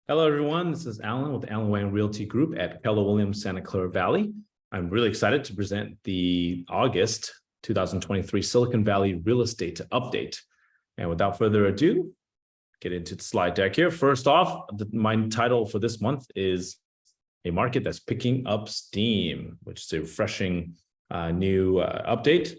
Hello, everyone. This is Alan with Alan Wang Realty Group at Keller Williams, Santa Clara Valley. I'm really excited to present the August 2023 Silicon Valley Real Estate Update. And without further ado, get into the slide deck here. First off, my title for this month is A Market That's Picking Up Steam, which is a refreshing new update.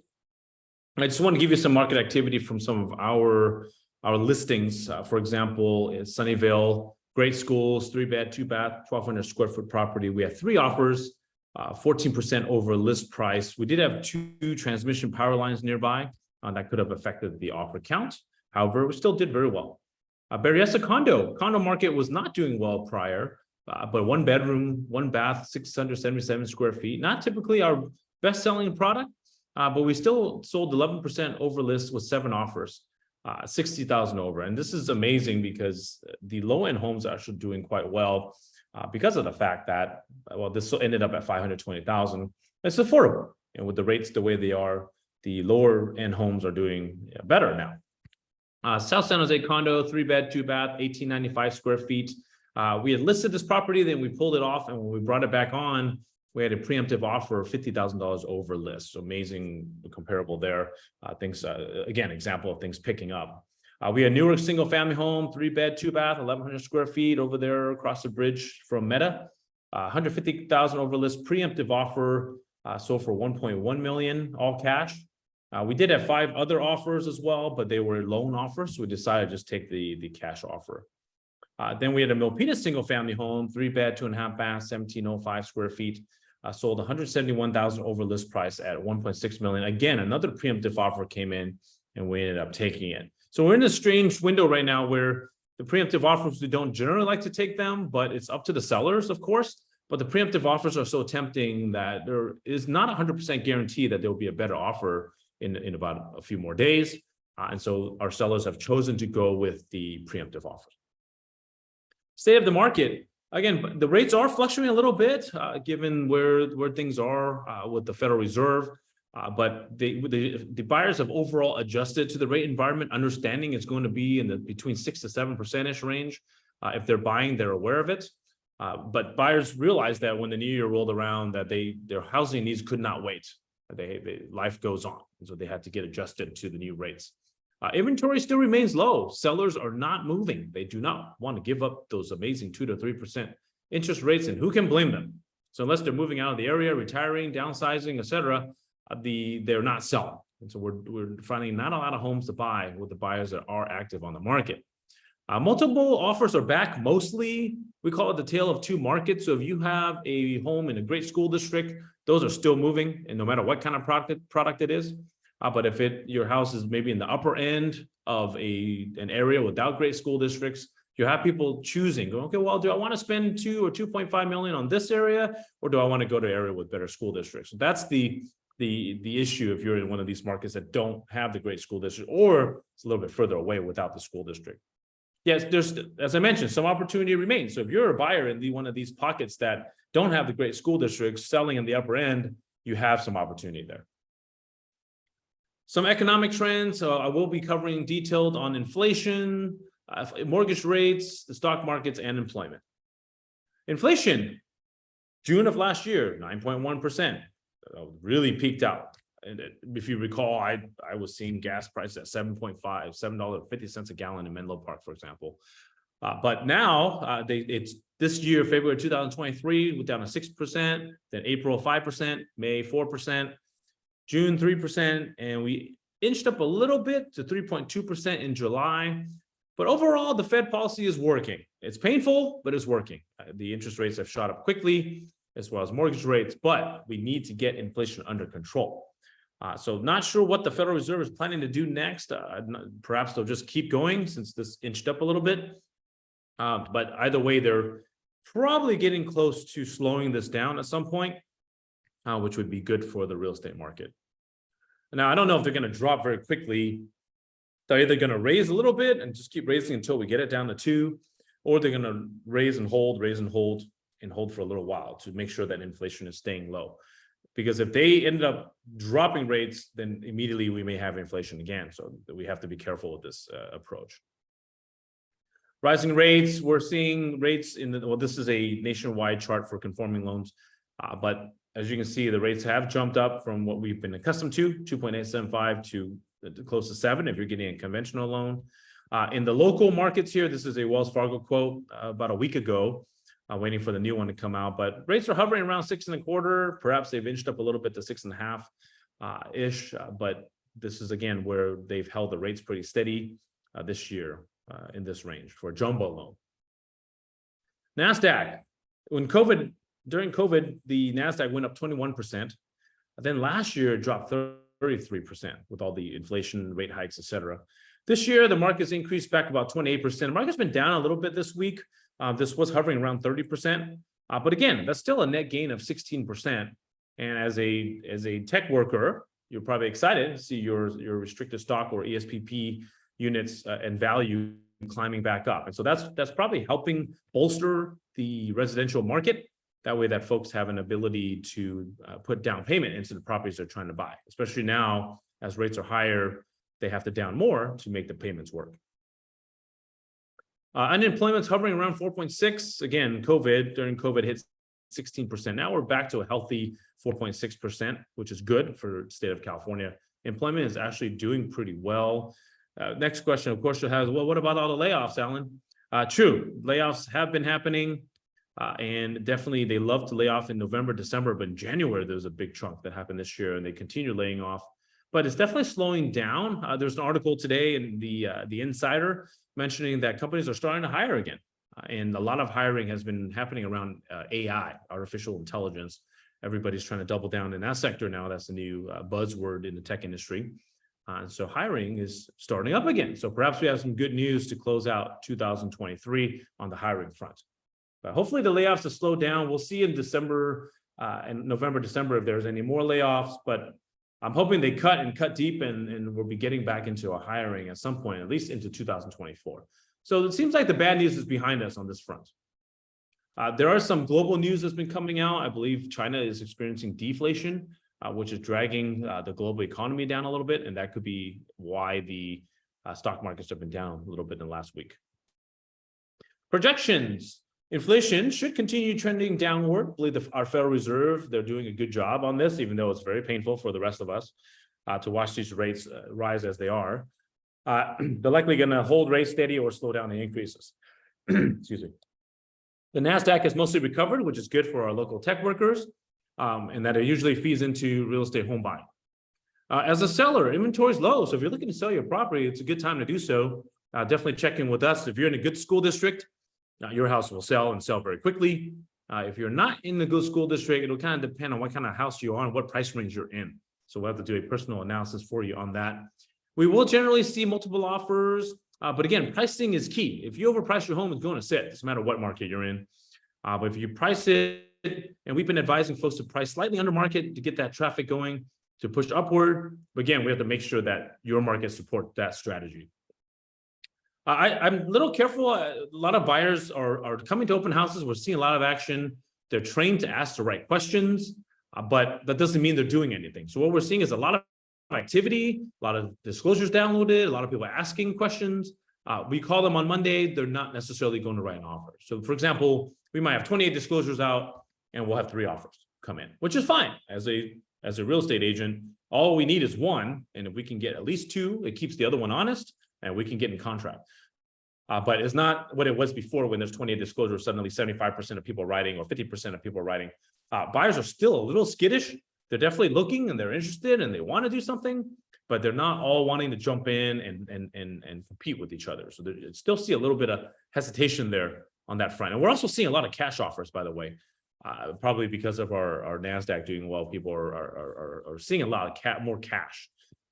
I just want to give you some market activity from some of our listings. For example, in Sunnyvale, great schools, 3-bed, 2-bath, 1,200 square foot property. We had 3 offers, 14% over list price. We did have 2 transmission power lines nearby that could have affected the offer count. However, we still did very well. Berryessa condo market was not doing well prior, but 1 bedroom, 1 bath, 677 square feet. Not typically our best selling product, but we still sold 11% over list with 7 offers. 60,000 over. And this is amazing because the low-end homes are actually doing quite well because of the fact that, well, this ended up at 520,000. It's affordable. And with the rates the way they are, the lower-end homes are doing better now. South San Jose condo, 3-bed, 2-bath, 1,895 square feet. We had listed this property, then we pulled it off. And when we brought it back on, we had a preemptive offer of $50,000 over list. So amazing comparable there. Things, again, example of things picking up. We had Newark single family home, 3-bed, 2-bath, 1,100 square feet over there across the bridge from Meta. 150,000 over list, preemptive offer, sold for 1.1 million, all cash. We did have 5 other offers as well, but they were loan offers. So we decided to just take the cash offer. Then we had a Milpitas single family home, 3-bed, 2.5 bath, 1,705 square feet. Sold 171,000 over list price at 1.6 million. Again, another preemptive offer came in and we ended up taking it. So we're in a strange window right now where the preemptive offers, we don't generally like to take them, but it's up to the sellers, of course. But the preemptive offers are so tempting that there is not 100% guarantee that there will be a better offer in about a few more days. And so our sellers have chosen to go with the preemptive offers. State of the market. Again, the rates are fluctuating a little bit, given where things are with the Federal Reserve. But the buyers have overall adjusted to the rate environment, understanding it's going to be in the between 6 to 7% range. If they're buying, they're aware of it. But buyers realized that when the new year rolled around, that their housing needs could not wait. Life goes on, and so they had to get adjusted to the new rates. Inventory still remains low. Sellers are not moving. They do not want to give up those amazing 2 to 3% interest rates, and who can blame them? So unless they're moving out of the area, retiring, downsizing, etc., they're not selling. And so we're finding not a lot of homes to buy with the buyers that are active on the market. Multiple offers are back. Mostly, we call it the tale of 2 markets. So if you have a home in a great school district, those are still moving, and no matter what kind of product it is. But if your house is maybe in the upper end of an area without great school districts, you have people choosing, going, okay, well, do I want to spend 2 or 2.5 million on this area, or do I want to go to an area with better school districts? So that's the issue if you're in one of these markets that don't have the great school district, or it's a little bit further away without the school district. Yes, there's, as I mentioned, some opportunity remains. So if you're a buyer in one of these pockets that don't have the great school districts, selling in the upper end, you have some opportunity there. Some economic trends. I will be covering detailed on inflation, mortgage rates, the stock markets, and employment. Inflation, June of last year, 9.1%, really peaked out. And if you recall, I was seeing gas prices at $7.50 a gallon in Menlo Park, for example. But now it's this year, February 2023, we're down to 6%, then April 5%, May 4%. June 3%, and we inched up a little bit to 3.2% in July. But overall, the Fed policy is working. It's painful, but it's working. The interest rates have shot up quickly, as well as mortgage rates, but we need to get inflation under control. So not sure what the Federal Reserve is planning to do next. Perhaps they'll just keep going since this inched up a little bit. But either way, they're probably getting close to slowing this down at some point, which would be good for the real estate market. Now, I don't know if they're going to drop very quickly. They're either going to raise a little bit and just keep raising until we get it down to 2, or they're going to raise and hold for a little while to make sure that inflation is staying low. Because if they end up dropping rates, then immediately we may have inflation again. So we have to be careful with this approach. Rising rates, we're seeing rates well, this is a nationwide chart for conforming loans. But as you can see, the rates have jumped up from what we've been accustomed to, 2.875 to close to 7 if you're getting a conventional loan. In the local markets here, this is a Wells Fargo quote about a week ago, waiting for the new one to come out. But rates are hovering around 6.25. Perhaps they've inched up a little bit to 6.5 ish. But this is again where they've held the rates pretty steady this year in this range for a jumbo loan. NASDAQ, during COVID, the NASDAQ went up 21%. Then last year it dropped 33% with all the inflation rate hikes, et cetera. This year, the market's increased back about 28%. The market's been down a little bit this week. This was hovering around 30%. But again, that's still a net gain of 16%. And as a tech worker, you're probably excited to see your restricted stock or ESPP units and value climbing back up. And so that's probably helping bolster the residential market. That way that folks have an ability to put down payment into the properties they're trying to buy, especially now as rates are higher, they have to down more to make the payments work. Unemployment's hovering around 4.6. Again, during COVID hit 16%. Now we're back to a healthy 4.6%, which is good for the state of California. Employment is actually doing pretty well. Next question, of course, you'll have, well, what about all the layoffs, Alan? True, layoffs have been happening. And definitely they love to lay off in November, December, but in January, there was a big chunk that happened this year and they continue laying off. But it's definitely slowing down. There's an article today in the Insider mentioning that companies are starting to hire again. And a lot of hiring has been happening around AI, artificial intelligence. Everybody's trying to double down in that sector now. That's the new buzzword in the tech industry. So hiring is starting up again. So perhaps we have some good news to close out 2023 on the hiring front. But hopefully the layoffs will slow down. We'll see in December and November, December if there's any more layoffs. But I'm hoping they cut deep and we'll be getting back into a hiring at some point, at least into 2024. So it seems like the bad news is behind us on this front. There are some global news that's been coming out. I believe China is experiencing deflation, which is dragging the global economy down a little bit. And that could be why the stock markets have been down a little bit in the last week. Projections. Inflation should continue trending downward. I believe our Federal Reserve, they're doing a good job on this, even though it's very painful for the rest of us to watch these rates rise as they are. They're likely going to hold rates steady or slow down the increases. Excuse me. The NASDAQ has mostly recovered, which is good for our local tech workers, and that it usually feeds into real estate home buying. As a seller, inventory is low. So if you're looking to sell your property, it's a good time to do so. Definitely check in with us. If you're in a good school district, your house will sell and sell very quickly. If you're not in the good school district, it'll kind of depend on what kind of house you are and what price range you're in. So we'll have to do a personal analysis for you on that. We will generally see multiple offers, but again, pricing is key. If you overprice your home, it's going to sit. It doesn't matter what market you're in. But if you price it, and we've been advising folks to price slightly under market to get that traffic going, to push upward. But again, we have to make sure that your market supports that strategy. I'm a little careful. A lot of buyers are coming to open houses. We're seeing a lot of action. They're trained to ask the right questions, but that doesn't mean they're doing anything. So what we're seeing is a lot of activity, a lot of disclosures downloaded, a lot of people asking questions. We call them on Monday. They're not necessarily going to write an offer. So for example, we might have 28 disclosures out and we'll have 3 offers come in, which is fine. As a real estate agent, all we need is 1. And if we can get at least 2, it keeps the other one honest and we can get in contract. But it's not what it was before when there's 28 disclosures, suddenly 75% of people writing or 50% of people writing. Buyers are still a little skittish. They're definitely looking and they're interested and they want to do something, but they're not all wanting to jump in and compete with each other. So there still see a little bit of hesitation there on that front. And we're also seeing a lot of cash offers, by the way, probably because of our NASDAQ doing well. People are seeing a lot of more cash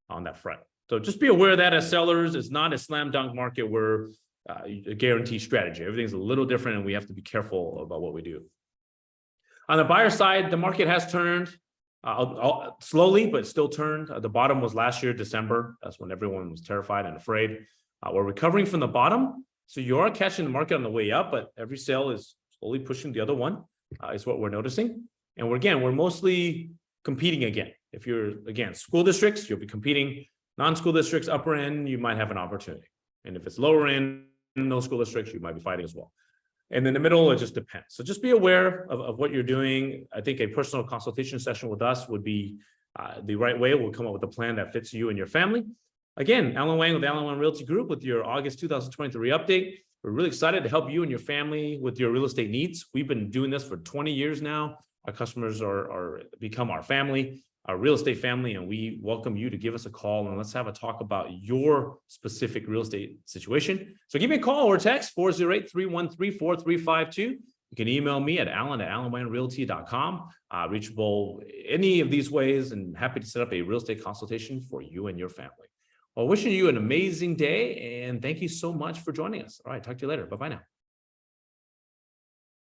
on that front. So just be aware of that as sellers. It's not a slam dunk market where a guarantee strategy. Everything's a little different and we have to be careful about what we do. On the buyer side, the market has turned slowly, but still turned. The bottom was last year, December. That's when everyone was terrified and afraid. We're recovering from the bottom. So you are catching the market on the way up, but every sale is slowly pushing the other one, is what we're noticing. And we're mostly competing again. If you're, again, school districts, you'll be competing. Non-school districts, upper end, you might have an opportunity. And if it's lower end, no school districts, you might be fighting as well. And in the middle, it just depends. So just be aware of what you're doing. I think a personal consultation session with us would be the right way. We'll come up with a plan that fits you and your family. Again, Alan Wang with Alan Wang Realty Group with your August 2023 update. We're really excited to help you and your family with your real estate needs. We've been doing this for 20 years now. Our customers are become our family, our real estate family, and we welcome you to give us a call and let's have a talk about your specific real estate situation. So give me a call or text 408-313-4352. You can email me at alan@alanwangrealty.com, reachable any of these ways, and happy to set up a real estate consultation for you and your family. Well, wishing you an amazing day, and thank you so much for joining us. All right, talk to you later. Bye-bye now.